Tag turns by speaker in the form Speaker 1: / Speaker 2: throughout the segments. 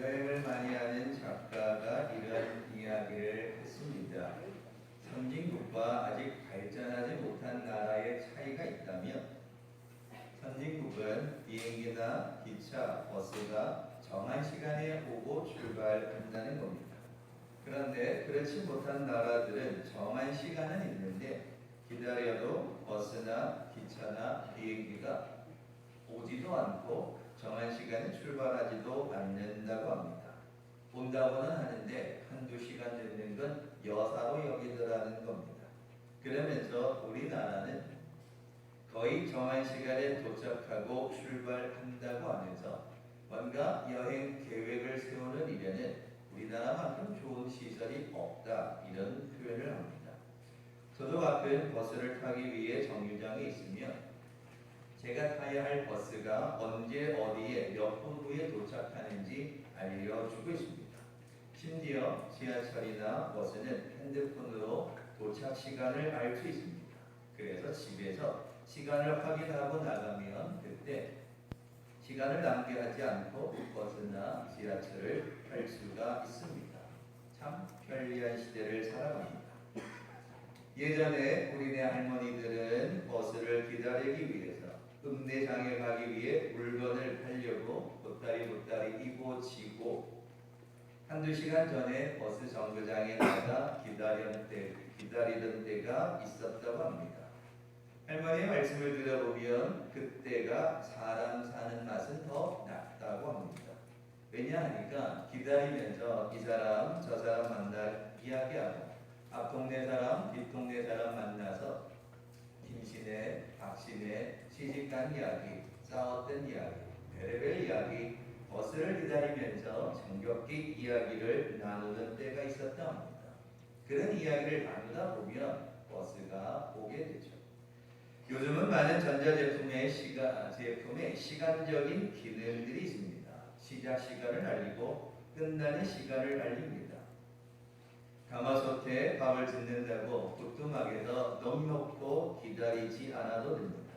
Speaker 1: 여행을 많이 하는 작가가 이런 이야기를 했습니다. 선진국과 아직 발전하지 못한 나라의 차이가 있다면 선진국은 비행기나 기차, 버스가 정한 시간에 오고 출발한다는 겁니다. 그런데 그렇지 못한 나라들은 정한 시간은 있는데 기다려도 버스나 기차나 비행기가 오지도 않고 정한 시간에 출발하지도 않는다고 합니다. 온다고는 하는데 한두 시간 늦는 건 여사로 여기더라는 겁니다. 그러면서 우리나라는 거의 정한 시간에 도착하고 출발한다고 하면서 뭔가 여행 계획을 세우는 일에는 우리나라만큼 좋은 시설이 없다 이런 표현을 합니다. 저도 가끔 버스를 타기 위해 정류장에 있으면 제가 타야 할 버스가 언제 어디에 몇 분 후에 도착하는지 알려주고 있습니다. 심지어 지하철이나 버스는 핸드폰으로 도착 시간을 알 수 있습니다. 그래서 집에서 시간을 확인하고 나가면 그때 시간을 낭비하지 않고 버스나 지하철을 탈 수가 있습니다. 참 편리한 시대를 살아갑니다. 예전에 우리네 할머니들은 버스를 기다리기 위해서 읍내장에 가기 위해 물건을 팔려고 보따리 이고 지고 한두 시간 전에 버스 정거장에 나가 기다리던 때가 있었다고 합니다. 할머니의 말씀을 들어보면 그때가 사람 사는 맛은 더 낫다고 합니다. 왜냐하니까 기다리면서 이 사람 저 사람 만나 이야기하고 앞 동네 사람 뒷 동네 사람 만나서 김씨네 박씨네 시집간 이야기 싸웠던 이야기 별의별 이야기 버스를 기다리면서 정겹게 이야기를 나누는 때가 있었다 합니다. 그런 이야기를 나누다 보면 버스가 오게 되죠. 요즘은 많은 전자제품의 제품에 시간적인 기능들이 있습니다. 시작 시간을 알리고 끝나는 시간을 알립니다. 가마솥에 밥을 짓는다고 부뚜막에서 넉넉고 기다리지 않아도 됩니다.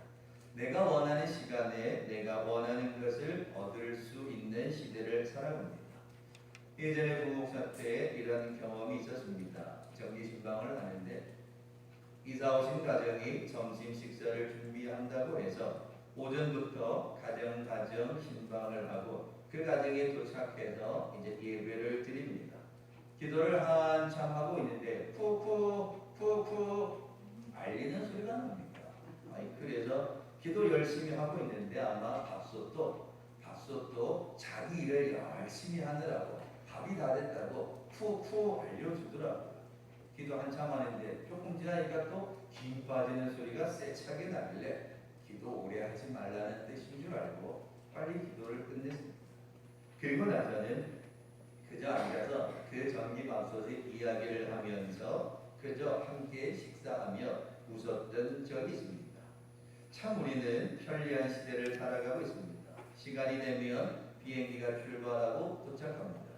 Speaker 1: 내가 원하는 시간에 내가 원하는 것을 얻을 수 있는 시대를 살아갑니다. 예전에 부목사 때 이런 경험이 있었습니다. 정기신방을 하는데 이사 오신 가정이 점심 식사를 준비한다고 해서 오전부터 가정 신방을 하고 그 가정에 도착해서 이제 예배를 드립니다. 기도를 한참 하고 있는데 푸푸 알리는 소리가 납니다. 그래서 기도 열심히 하고 있는데 아마 밥솥도 자기 일을 열심히 하느라고 밥이 다 됐다고 푸푸 알려주더라고요. 기도 한참 하는데 조금 지나니까 또 김 빠지는 소리가 세차게 나길래 기도 오래 하지 말라는 뜻인 줄 알고 빨리 기도를 끝냈습니다. 그리고 나서는 그저 앉아서 그 전기밥솥의 이야기를 하면서 그저 함께 식사하며 웃었던 적이 있습니다. 참 우리는 편리한 시대를 살아가고 있습니다. 시간이 되면 비행기가 출발하고 도착합니다.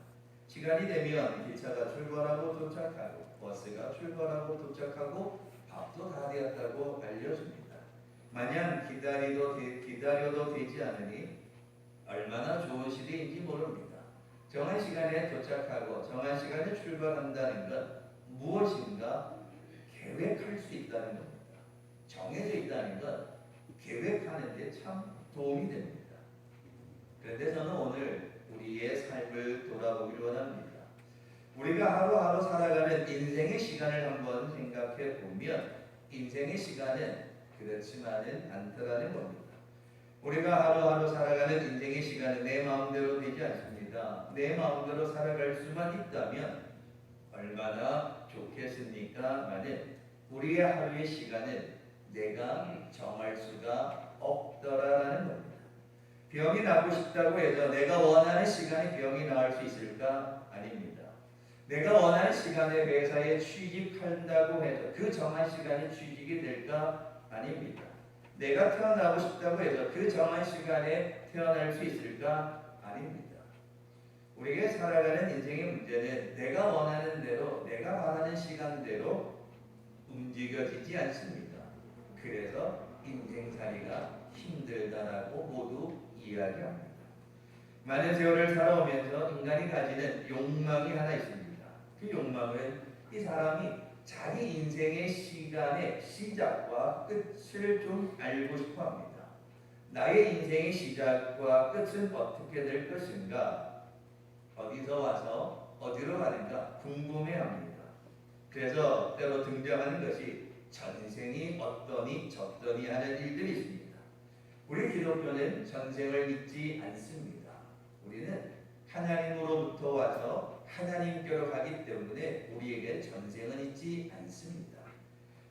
Speaker 1: 시간이 되면 기차가 출발하고 도착하고 버스가 출발하고 도착하고 밥도 다 되었다고 알려줍니다. 마냥 기다려도 되지 않으니 얼마나 좋은 시대인지 모릅니다. 정한 시간에 도착하고 정한 시간에 출발한다는 건 무엇인가 계획할 수 있다는 겁니다. 정해져 있다는 건 계획하는 데 참 도움이 됩니다. 그런데 저는 오늘 우리의 삶을 돌아보기를 원합니다. 우리가 하루하루 살아가는 인생의 시간을 한번 생각해 보면 인생의 시간은 그렇지만은 않더라는 겁니다. 우리가 하루하루 살아가는 인생의 시간은 내 마음대로 되지 않습니다. 내 마음대로 살아갈 수만 있다면 얼마나 좋겠습니까만은 우리의 하루의 시간은 내가 정할 수가 없더라라는 겁니다. 병이 나고 싶다고 해서 내가 원하는 시간에 병이 나을 수 있을까? 아닙니다. 내가 원하는 시간에 회사에 취직한다고 해서 그 정한 시간에 취직이 될까? 아닙니다. 내가 태어나고 싶다고 해서 그 정한 시간에 태어날 수 있을까? 아닙니다. 우리가 살아가는 인생의 문제는 내가 원하는 대로 내가 원하는 시간대로 움직여지지 않습니다. 그래서 인생살이가 힘들다라고 모두 이야기합니다. 많은 세월을 살아오면서 인간이 가지는 욕망이 하나 있습니다. 그 욕망은 이 사람이 자기 인생의 시간의 시작과 끝을 좀 알고 싶어 합니다. 나의 인생의 시작과 끝은 어떻게 될 것인가, 어디서 와서 어디로 가는가 궁금해합니다. 그래서 때로 등장하는 것이 전생이 어떠니 저떠니 하는 일들이 있습니다. 우리 기독교는 전생을 믿지 않습니다. 우리는 하나님으로부터 와서 하나님께로 가기 때문에 우리에게 전생은 있지 않습니다.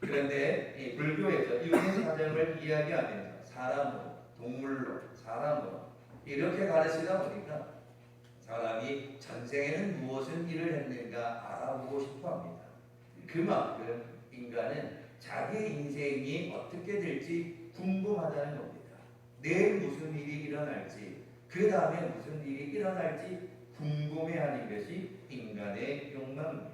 Speaker 1: 그런데 이 불교에서 이혼의 사정을 이야기하면서 사람으로, 동물로, 사람으로 이렇게 가르치다 보니까 사람이 전생에는 무엇을 일을 했는가 알아보고 싶어합니다. 그만큼 인간은 자기 인생이 어떻게 될지 궁금하다는 겁니다. 내일 무슨 일이 일어날지, 그 다음에 무슨 일이 일어날지 궁금해하는 것이 인간의 욕망입니다.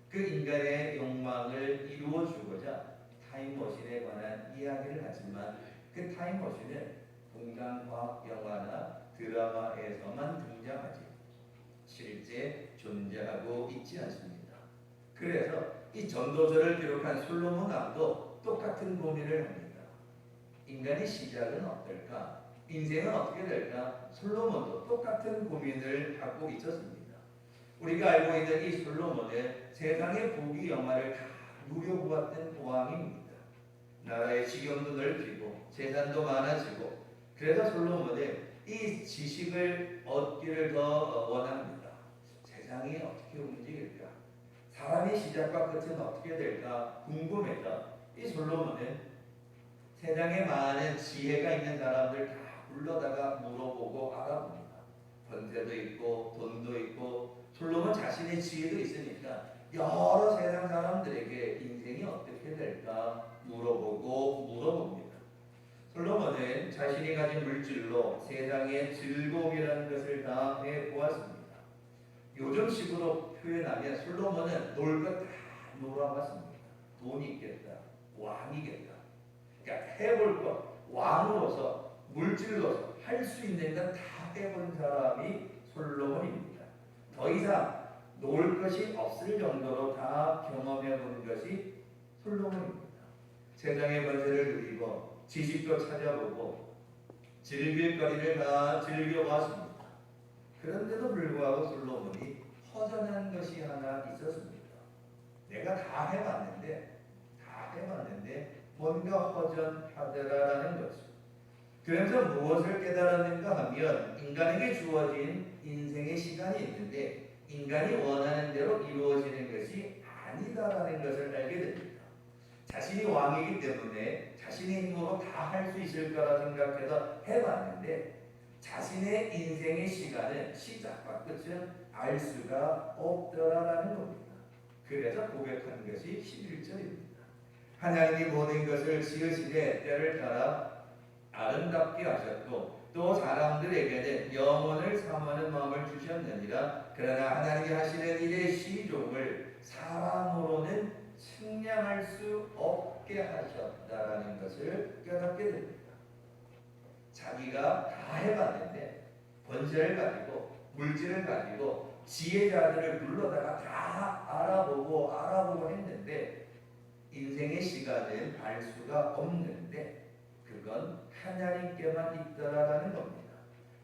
Speaker 1: 그 인간의 욕망을 이루어주고자 타임머신에 관한 이야기를 하지만 그 타임머신은 동양과학 영화나 드라마에서만 등장하지 실제 존재하고 있지 않습니다. 그래서 이 전도서를 기록한 솔로몬 왕도 똑같은 고민을 합니다. 인간의 시작은 어떨까? 인생은 어떻게 될까? 솔로몬도 똑같은 고민을 하고 있었습니다. 우리가 알고 있는 이 솔로몬은 세상의 부귀 영화를 다 누려보았던 왕입니다. 나라의 지경도 넓히고 재산도 많아지고, 그래서 솔로몬은 이 지식을 얻기를 더 원합니다. 세상이 어떻게 움직일까? 사람의 시작과 끝은 어떻게 될까 궁금해서 이 솔로몬은 세상에 많은 지혜가 있는 사람들 다 불러다가 물어보고 알아봅니다. 권세도 있고 돈도 있고 솔로몬 자신의 지혜도 있으니까 여러 세상 사람들에게 인생이 어떻게 될까 물어봅니다. 솔로몬은 자신이 가진 물질로 세상의 즐거움이라는 것을 다 해보았습니다. 요즘식으로 표현하면 솔로몬은 놀 것 다 놀아봤습니다. 돈이 있겠다, 왕이겠다. 그러니까 해볼 것, 왕으로서, 물질로서 할 수 있는 건 다 해본 사람이 솔로몬입니다. 더 이상 놓을 것이 없을 정도로 다 경험해 본 것이 솔로몬입니다. 세상의 권세를 누리고 지식도 찾아보고 즐길 거리를 다 즐겨봤습니다. 그런데도 불구하고 솔로몬이 허전한 것이 하나 있었습니다. 내가 다 해봤는데 뭔가 허전하더라라는 것이죠. 그래서 무엇을 깨달았는가 하면 인간에게 주어진 인생의 시간이 있는데 인간이 원하는 대로 이루어지는 것이 아니다라는 것을 알게 됩니다. 자신이 왕이기 때문에 자신의 힘으로 다 할 수 있을 거라 생각해서 해봤는데 자신의 인생의 시간은 시작과 끝은 알 수가 없더라라는 겁니다. 그래서 고백한 것이 11절입니다. 하나님이 모든 것을 지으시되 때를 따라 아름답게 하셨고 또 사람들에게는 영혼을 사모하는 마음을 주셨느니라. 그러나 하나님이 하시는 일의 시종을 사람으로는 측량할 수 없게 하셨다라는 것을 깨닫게 됩니다. 자기가 다 해봤는데 권세를 가지고 물질을 가지고 지혜자들을 불러다가 다 알아보고 했는데 인생의 시간은 알 수가 없는데 그건 하나님께만 있더라라는 겁니다.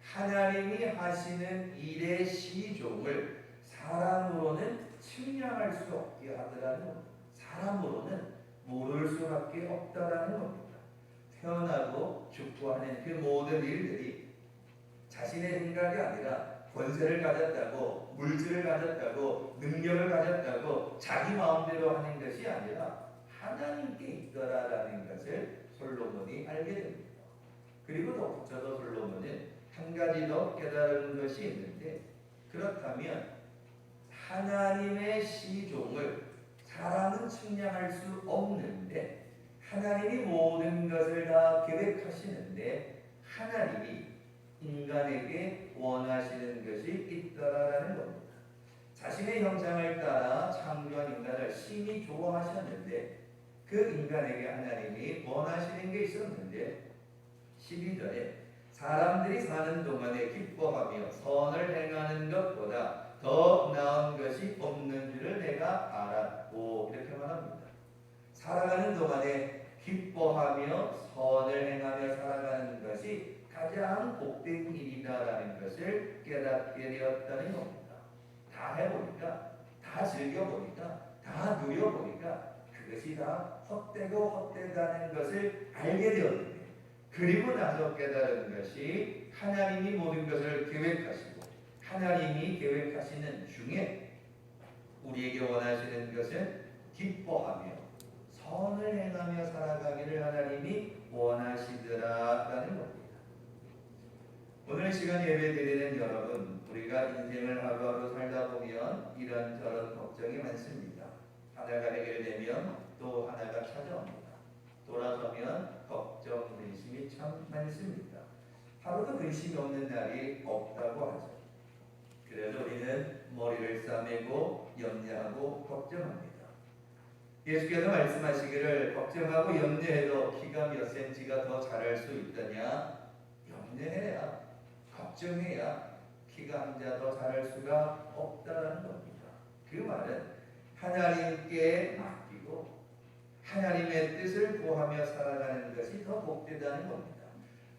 Speaker 1: 하나님이 하시는 일의 시종을 사람으로는 측량할 수 없게 하더라는 겁니다. 사람으로는 모를 수밖에 없다라는 겁니다. 태어나고 죽고 하는 그 모든 일들이 자신의 생각이 아니라 권세를 가졌다고, 물질을 가졌다고, 능력을 가졌다고 자기 마음대로 하는 것이 아니라 하나님께 있더라라는 것을 솔로몬이 알게 됩니다. 그리고 더 붙여서 솔로몬은 한 가지 더 깨달은 것이 있는데, 그렇다면 하나님의 시종을 사람은 측량할 수 없는데 하나님이 모든 것을 다 계획하시는데 하나님이 인간에게 원하시는 것이 있더라라는 겁니다. 자신의 형상을 따라 창조한 인간을 심히 좋아하셨는데 그 인간에게 하나님이 원하시는 게 있었는데 12절에 사람들이 사는 동안에 기뻐하며 선을 행하는 것보다 더 나은 것이 없는 줄을 내가 알았고, 이렇게 말합니다. 살아가는 동안에 기뻐하며 선을 행하며 살아가는 것이 가장 복된 일이다라는 것을 깨닫게 되었다는 겁니다. 다 해보니까, 다 즐겨보니까, 다 누려보니까 그것이 다 헛되고 헛되다는 것을 알게 되었는데, 그리고 나서 깨달은 것이 하나님이 모든 것을 계획하시고 하나님이 계획하시는 중에 우리에게 원하시는 것은 기뻐하며 선을 행하며 살아가기를 하나님이 원하시더라라는 겁니다. 오늘 시간 예배 드리는 여러분, 우리가 인생을 하루하루 살다 보면 이런저런 걱정이 많습니다. 하나가 해결되면 또 하나가 찾아옵니다. 돌아서면 걱정, 근심이 참 많습니다. 하루도 근심이 없는 날이 없다고 하죠. 그래서 우리는 머리를 싸매고 염려하고 걱정합니다. 예수께서 말씀하시기를 걱정하고 염려해도 키가 몇 센치가 더 자랄 수 있더냐? 염려해야, 걱정해야 키가 한 자 더 자랄 수가 없다는 겁니다. 그 말은 하나님께 맡기고 하나님의 뜻을 구하며 살아가는 것이 더 복되다는 겁니다.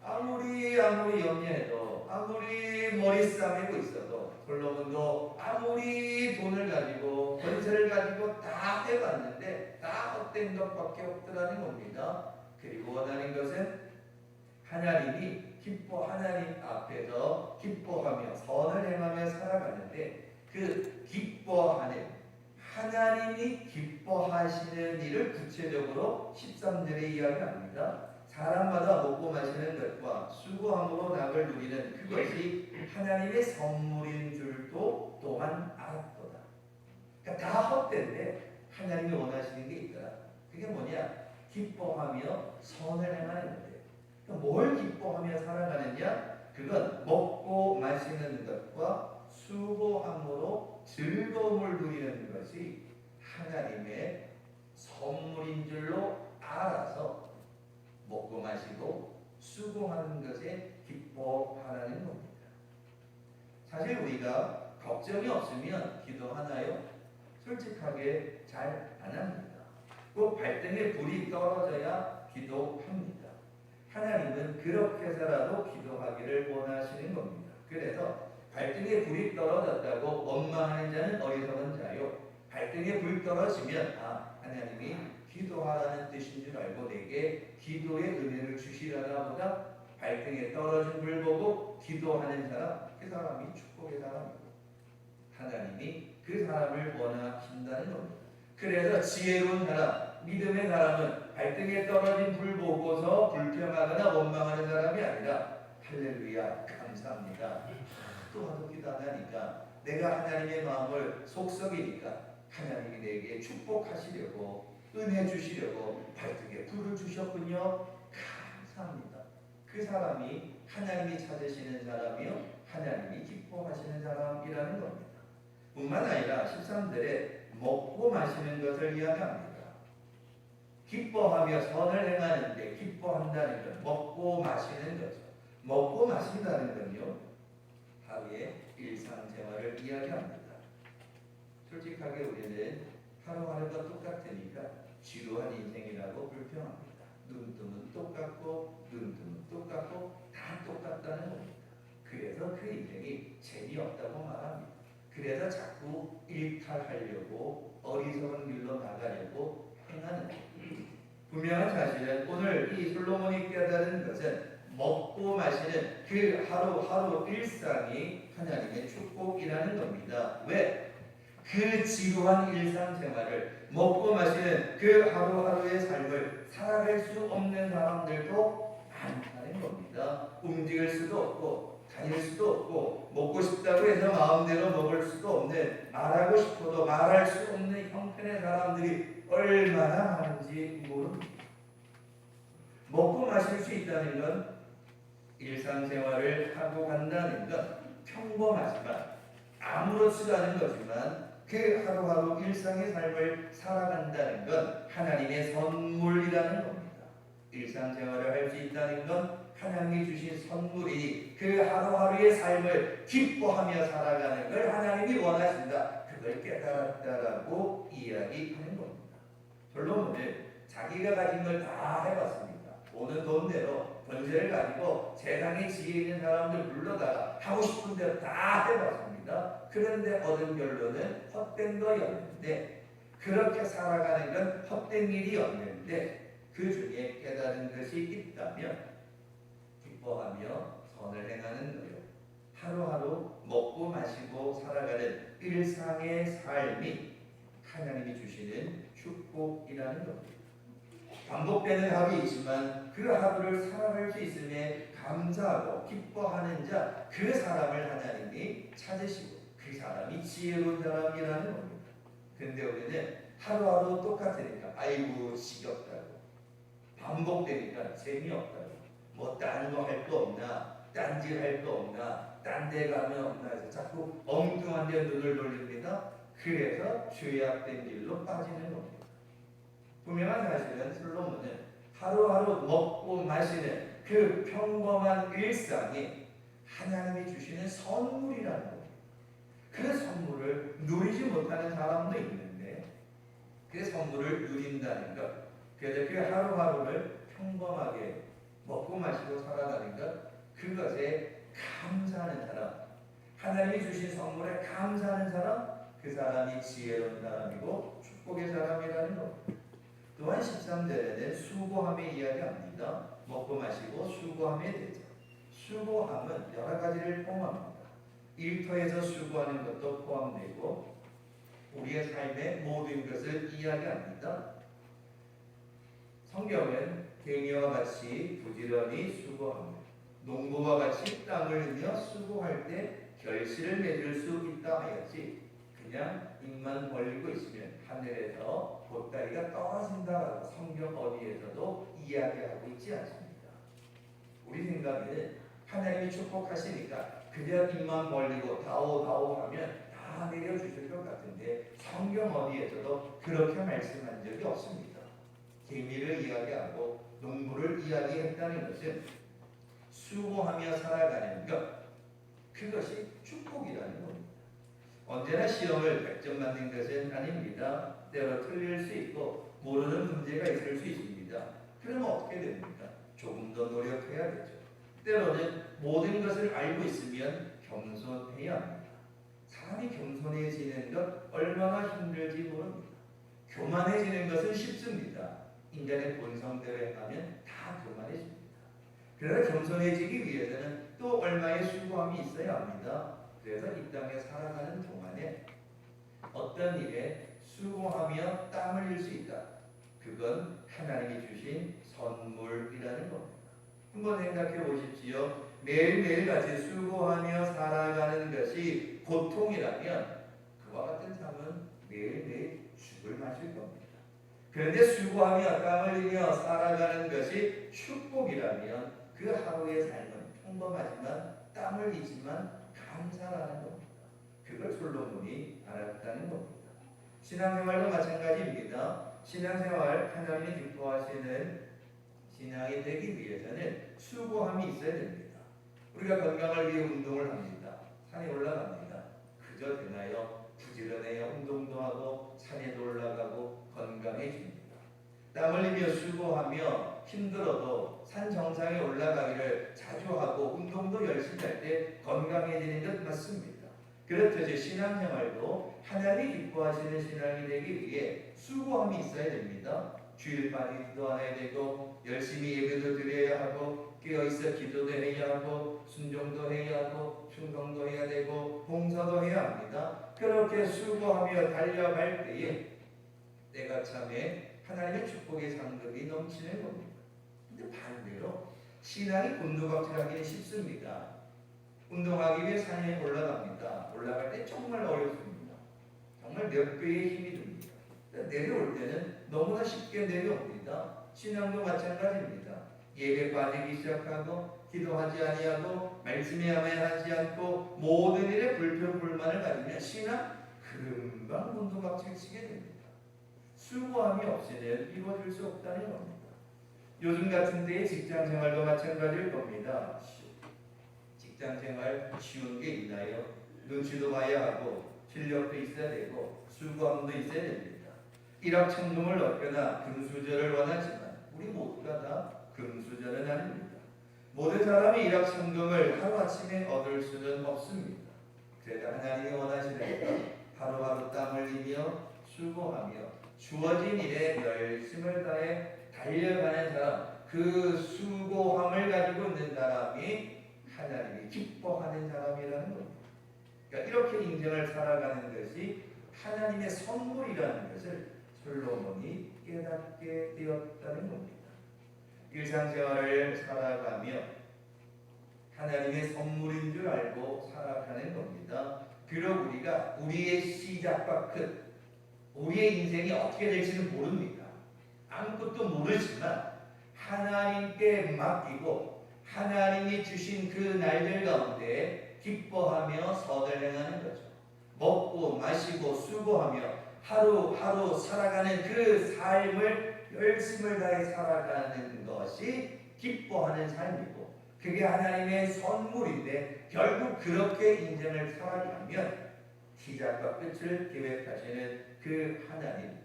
Speaker 1: 아무리 염려해도, 아무리 머리 싸매고 있어도, 솔로몬도 아무리 돈을 가지고 권세를 가지고 다 해봤는데 다 헛된 것밖에 없더라는 겁니다. 그리고 원하는 것은 하나님 앞에서 기뻐하며 선을 행하며 살아가는데, 그 기뻐하는 하나님이 기뻐하시는 일을 구체적으로 13절에 이야기합니다. 사람마다 먹고 마시는 것과 수고함으로 낙을 누리는 그것이 하나님의 선물인 줄도 또한 알았도다. 그러니까 다 헛된데 하나님이 원하시는 게 있더라. 그게 뭐냐? 기뻐하며 선을 행하는 건데, 그러니까 뭘 기뻐하며 살아가느냐? 그건 먹고 마시는 것과 수고함으로 즐거움을 누리는 것이 하나님의 선물인 줄로 알아서 먹고 마시고 수고하는 것에 기뻐하라는 겁니다. 사실 우리가 걱정이 없으면 기도하나요? 솔직하게 잘 안 합니다. 꼭 발등에 불이 떨어져야 기도합니다. 하나님은 그렇게 해서라도 기도하기를 원하시는 겁니다. 그래서 발등에 불이 떨어졌다고 원망하는 자는 어리석은 자요, 발등에 불 떨어지면 하나님이 기도하라는 뜻인 줄 알고 내게 기도의 은혜를 주시려나 보다 발등에 떨어진 불 보고 기도하는 사람, 그 사람이 축복의 사람이고 하나님이 그 사람을 원하신다는 겁니다. 그래서 지혜로운 사람, 믿음의 사람은 발등에 떨어진 불 보고서 불평하거나 원망하는 사람이 아니라 할렐루야 감사합니다, 또 하도 기도 안 하니까 내가 하나님의 마음을 속썩이니까 하나님이 내게 축복하시려고 은혜 주시려고 발등에 불을 주셨군요. 감사합니다. 그 사람이 하나님이 찾으시는 사람이요, 하나님이 기뻐하시는 사람이라는 겁니다. 뿐만 아니라 13절에 먹고 마시는 것을 이야기합니다. 기뻐하며 선을 행하는데 기뻐한다는 것, 먹고 마시는 거죠. 먹고 마신다는 건요, 하루의 일상생활을 이야기합니다. 솔직하게 우리는 하루하루가 똑같으니까 지루한 인생이라고 불평합니다. 눈뜨면 똑같고 눈뜨면 똑같고 다 똑같다는 겁니다. 그래서 그 인생이 재미없다고 말합니다. 그래서 자꾸 일탈하려고 어리석은 길로 나가려고 행하는 겁니다. 분명한 사실은 오늘 이 솔로몬이 깨달은 것은 먹고 마시는 그 하루하루 일상이 하나님의 축복이라는 겁니다. 왜? 그 지루한 일상생활을, 먹고 마시는 그 하루하루의 삶을 살아갈 수 없는 사람들도 많다는 겁니다. 움직일 수도 없고 다닐 수도 없고 먹고 싶다고 해서 마음대로 먹을 수도 없는, 말하고 싶어도 말할 수 없는 형편의 사람들이 얼마나 많은지 모릅니다. 먹고 마실 수 있다는 건, 일상생활을 하고 간다는 건 평범하지만 아무렇지도 않은 거지만 그 하루하루 일상의 삶을 살아간다는 건 하나님의 선물이라는 겁니다. 일상생활을 할 수 있다는 건 하나님 하나님이 주신 선물이 그 하루하루의 삶을 기뻐하며 살아가는 걸 하나님이 원하신다. 그걸 깨달았다라고 이야기하는 겁니다. 솔로몬은 자기가 가진 걸 다 해봤습니다. 오는 돈대로 번제를 가지고 세상에 지혜 있는 사람들 불러다가 하고 싶은 대로 다 해봤습니다. 그런데 얻은 결론은 헛된 거였는데, 그렇게 살아가는 건 헛된 일이었는데, 그 중에 깨달은 것이 있다면 기뻐하며 선을 행하는 노력, 하루하루 먹고 마시고 살아가는 일상의 삶이 하나님이 주시는 축복이라는 겁니다. 반복되는 하루이지만 그 하루를 살아갈 수 있음에 감사하고 기뻐하는 자, 그 사람을 하나님이 찾으시고 그 사람이 지혜로운 사람이라는 겁니다. 그런데 우리는 하루하루 똑같으니까 아이고 지겹다고, 반복되니까 재미없다고, 뭐 다른 거 할 거 없나, 딴짓 할 거 없나, 딴 데 가면 없나 해서 자꾸 엉뚱한 데 눈을 돌립니다. 그래서 죄악된 길로 빠지는 겁니다. 분명한 사실은 솔로몬은 하루하루 먹고 마시는 그 평범한 일상이 하나님이 주시는 선물이라는 겁니다. 그 선물을 누리지 못하는 사람도 있는데, 그 선물을 누린다는 것, 그래서 그 하루하루를 평범하게 먹고 마시고 살아가는 것, 그것에 감사하는 사람, 하나님이 주신 선물에 감사하는 사람, 그 사람이 지혜로운 사람이고 축복의 사람이라는 것. 또한 13절에는 수고함의 이야기합니다. 먹고 마시고 수고함에 대해서. 수고함은 여러 가지를 포함합니다. 일터에서 수고하는 것도 포함되고 우리의 삶의 모든 것을 이야기합니다. 성경은 개미와 같이 부지런히 수고합니다. 농부와 같이 땀을 흘려 수고할 때 결실을 맺을 수 있다 하였지, 그냥 입만 벌리고 있으면 하늘에서 보따리가 떨어진다라고 성경 어디에서도 이야기하고 있지 않습니다. 우리 생각에는 하나님이 축복하시니까 그냥 입만 벌리고 다오 하면 다 내려주실 것 같은데, 성경 어디에서도 그렇게 말씀한 적이 없습니다. 개미를 이야기하고 농부를 이야기했다는 것은 수고하며 살아가는 것, 그것이 축복이라는 겁니다. 언제나 시험을 100점 맞는 것은 아닙니다. 때로 틀릴 수 있고 모르는 문제가 있을 수 있습니다. 그러면 어떻게 됩니까? 조금 더 노력해야겠죠. 때로는 모든 것을 알고 있으면 겸손해야 합니다. 사람이 겸손해지는 것 얼마나 힘들지 모릅니다. 교만해지는 것은 쉽습니다. 인간의 본성대로 하면 다 교만해집니다. 그래서 겸손해지기 위해서는 또 얼마의 수고함이 있어야 합니다. 그래서 이 땅에 살아가는 동안에 어떤 일에 수고하며 땀 흘릴 수 있다. 그건 하나님이 주신 선물이라는 겁니다. 한번 생각해 보십시오. 매일매일 같이 수고하며 살아가는 것이 고통이라면 그와 같은 삶은 매일매일 죽을 마실 겁니다. 그런데 수고하며 땀 흘리며 살아가는 것이 축복이라면 그 하루의 삶은 평범하지만 땀 흘리지만 감사라는 겁니다. 그걸 솔로몬이 알았다는 겁니다. 신앙생활도 마찬가지입니다. 신앙생활 하나님이 기뻐하시는 신앙이 되기 위해서는 수고함이 있어야 됩니다. 우리가 건강을 위해 운동을 합니다. 산에 올라갑니다. 그저 되나요? 부지런해요. 운동도 하고 산에도 올라가고 건강해집니다. 땀 흘리며 수고하며 힘들어도 산 정상에 올라가기를 자주 하고 운동도 열심히 할 때 건강해지는 것 맞습니다. 그렇듯이 신앙생활도 하나님이 기뻐하시는 신앙이 되기 위해 수고함이 있어야 됩니다. 주일 빠지지도 않아야 되고 열심히 예배도 드려야 하고 깨어있어 기도도 해야 하고 순종도 해야 하고 충성도 해야 되고 봉사도 해야 합니다. 그렇게 수고하며 달려갈 때에 때가 참에 하나님의 축복의 상급이 넘치는 겁니다. 근데 반대로 신앙이 곤두박질하기는 쉽습니다. 운동하기 위해 산에 올라갑니다. 올라갈 때 정말 어렵습니다. 정말 몇 배의 힘이 듭니다. 내려올 때는 너무나 쉽게 내려옵니다. 신앙도 마찬가지입니다. 예배 빠지기 시작하고 기도하지 아니하고 말씀에야만 하지 않고 모든 일에 불평불만을 가지면 신앙 금방 곤두박질 치게 됩니다. 수고함이 없이는 이루어질 수 없다는 겁니다. 요즘 같은 때의 직장 생활도 마찬가지일 겁니다. 직장 생활 쉬운 게 있나요? 눈치도 봐야 하고 실력도 있어야 되고 수고함도 있어야 됩니다. 일확천금을 얻거나 금수저를 원하지만 우리 모두가 다 금수저는 아닙니다. 모든 사람이 일확천금을 하루아침에 얻을 수는 없습니다. 그래도 하나님이 원하시는 것 하루하루 땀 흘리며 수고하며 주어진 일에 열심을 다해 달려가는 사람, 그 수고함을 가지고 있는 사람이 하나님이 기뻐하는 사람이라는 겁니다. 그러니까 이렇게 인생을 살아가는 것이 하나님의 선물이라는 것을 솔로몬이 깨닫게 되었다는 겁니다. 일상생활을 살아가며 하나님의 선물인 줄 알고 살아가는 겁니다. 비록 우리가 우리의 시작과 끝, 우리의 인생이 어떻게 될지는 모릅니다. 아무것도 모르지만 하나님께 맡기고 하나님이 주신 그 날들 가운데 기뻐하며 선을 행하는 거죠. 먹고 마시고 수고하며 하루하루 살아가는 그 삶을 열심을 다해 살아가는 것이 기뻐하는 삶이고, 그게 하나님의 선물인데 결국 그렇게 인생을 살아가면 시작과 끝을 계획하시는 그 하나님이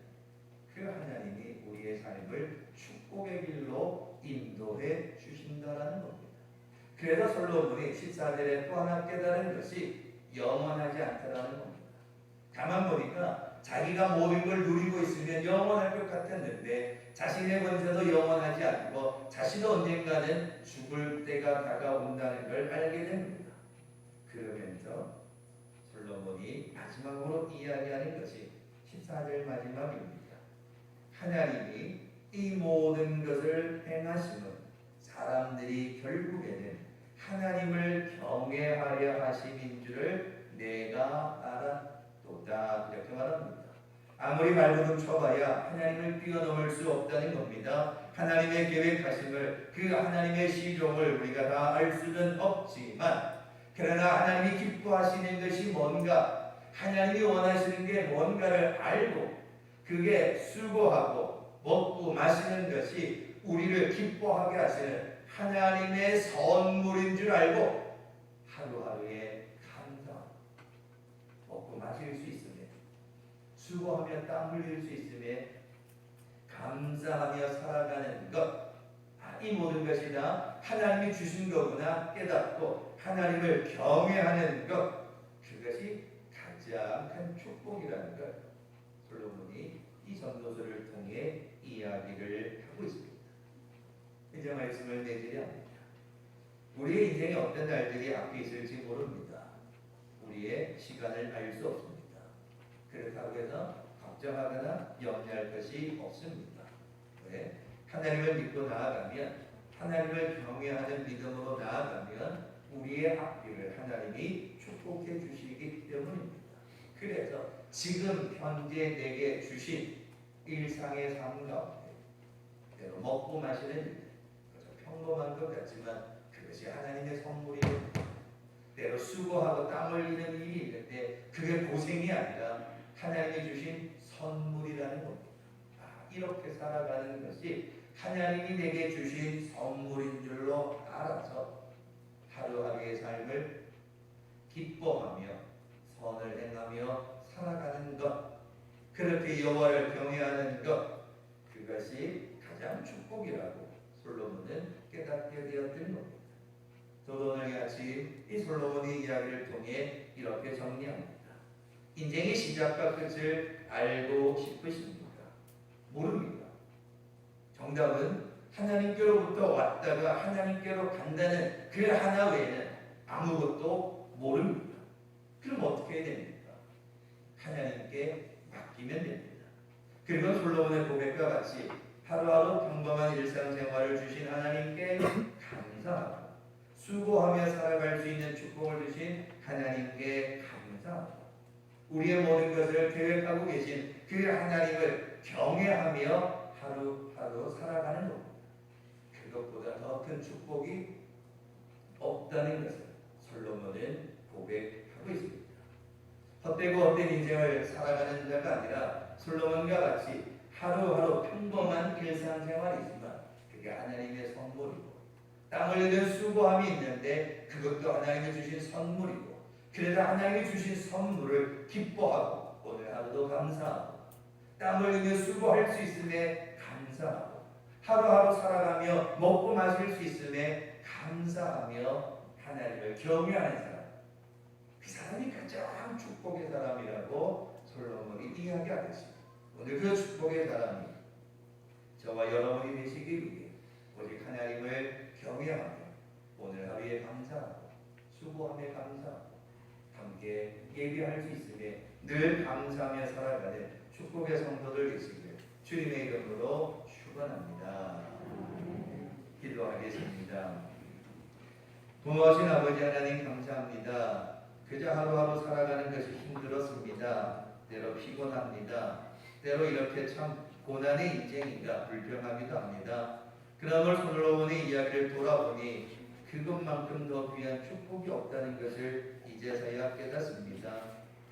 Speaker 1: 우리의 삶을 축복의 길로 인도해 주신다라는 겁니다. 그래서 솔로몬이 14절에 또 하나 깨달은 것이 영원하지 않다라는 겁니다. 가만 보니까 자기가 모든 걸 누리고 있으면 영원할 것 같았는데 자신의 권세도 영원하지 않고 자신도 언젠가는 죽을 때가 다가온다는 걸 알게 됩니다. 그러면서 솔로몬이 마지막으로 이야기하는 것이 14절 마지막입니다. 하나님이 이 모든 것을 행하심은 사람들이 결국에는 하나님을 경외하려 하심인 줄을 내가 알았도다, 이렇게 말합니다. 아무리 발버둥 쳐봐야 하나님을 뛰어넘을 수 없다는 겁니다. 하나님의 계획하심을, 그 하나님의 시종을 우리가 다 알 수는 없지만, 그러나 하나님이 기뻐하시는 것이 뭔가, 하나님이 원하시는 게 뭔가를 알고 그게 수고하고 먹고 마시는 것이 우리를 기뻐하게 하시는 하나님의 선물인 줄 알고 하루하루에 감사하고 먹고 마실 수 있으며 수고하며 땀 흘릴 수 있으며 감사하며 살아가는 것, 이 모든 것이 다 하나님이 주신 거구나 깨닫고 하나님을 경외하는 것, 그것이 가장 큰 축복이라는 것, 솔로몬이 이 전도서를 통해 이야기를 하고 있습니다. 이제 말씀을 내드려 합니다. 우리의 인생에 어떤 날들이 앞에 있을지 모릅니다. 우리의 시간을 알 수 없습니다. 그렇다고 해서 걱정하거나 염려할 것이 없습니다. 왜? 하나님을 믿고 나아가면, 하나님을 경외하는 믿음으로 나아가면 우리의 앞길을 하나님이 축복해 주시기 때문입니다. 그래서 지금 현재 내게 주신 일상의 삶 가운데 때로 먹고 마시는 일, 평범한 것 같지만 그것이 하나님의 선물이고, 때로 수고하고 땀 흘리는 일이 있는데 그게 고생이 아니라 하나님이 주신 선물이라는 겁니다. 이렇게 살아가는 것이 하나님이 내게 주신 선물인 줄로 알아서 하루하루의 삶을 기뻐하며 선을 행하며 살아가는 것, 그렇게 여호와를 경외하는 것, 그것이 가장 축복이라고 솔로몬은 깨닫게 되었던 겁니다. 저도 오늘 같이 이 솔로몬의 이야기를 통해 이렇게 정리합니다. 인생의 시작과 끝을 알고 싶으십니까? 모릅니다. 정답은 하나님께로부터 왔다가 하나님께로 간다는 그 하나 외에는 아무것도 모릅니다. 그럼 어떻게 해야 됩니까? 하나님께 맡기면 됩니다. 그리고 솔로몬의 고백과 같이 하루하루 평범한 일상생활을 주신 하나님께 감사하고, 수고하며 살아갈 수 있는 축복을 주신 하나님께 감사하고, 우리의 모든 것을 계획하고 계신 그 하나님을 경외하며 하루하루 살아가는 겁니다. 그것보다 더 큰 축복이 없다는 것을 솔로몬은 고백하고 있습니다. 헛되고 헛된 인생을 살아가는 자가 아니라 솔로몬과 같이 하루하루 평범한 일상생활이지만 그 그게 하나님의 선물이고, 땀 흘리는 수고함이 있는데 그것도 하나님이 주신 선물이고, 그래서 하나님이 주신 선물을 기뻐하고 오늘 하루도 감사하고, 땀 흘리며 수고할 수 있음에 감사하고, 하루하루 살아가며 먹고 마실 수 있음에 감사하며 하나님을 경외하는 사람, 그 사람이 가장 축복의 사람이라고 솔로몬이 이야기하겠습니다. 오늘 그 축복의 사람이 저와 여러분이 되시기 위해 오직 하나님을 경외하며 오늘 하루에 감사하고 수고함에 감사하고 함께 예배할 수 있음에 늘 감사하며 살아가는 축복의 성도들 되시길 주님의 이름으로 축원합니다. 기도하겠습니다. 부모하신 아버지 하나님 감사합니다. 그저 하루하루 살아가는 것이 힘들었습니다. 때로 피곤합니다. 때로 이렇게 참 고난의 인생이다 불평하기도 합니다. 그러나 솔로몬의 이야기를 돌아보니 그것만큼 더 귀한 축복이 없다는 것을 이제서야 깨닫습니다.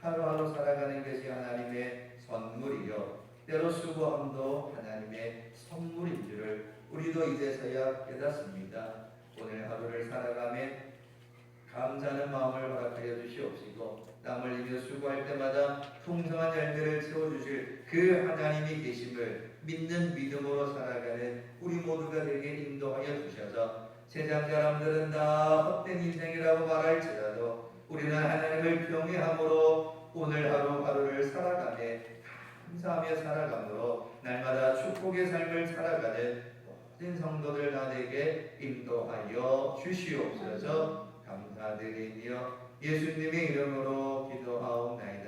Speaker 1: 하루하루 살아가는 것이 하나님의 선물이요 때로 수고함도 하나님의 선물인 줄을 우리도 이제서야 깨닫습니다. 오늘 하루를 살아가며 감사하는 마음을 허락하여 주시옵시고, 땀 흘리며 수고할 때마다 풍성한 열매를 채워주실 그 하나님이 계심을 믿는 믿음으로 살아가는 우리 모두가 되게 인도하여 주셔서 세상 사람들은 다 헛된 인생이라고 말할지라도 우리는 하나님을 경외함으로 오늘 하루하루를 살아가며 감사하며 살아감으로 날마다 축복의 삶을 살아가는 모든 성도들 다 되게 인도하여 주시옵소서. 감사드리며 예수님의 이름으로 기도하옵나이다.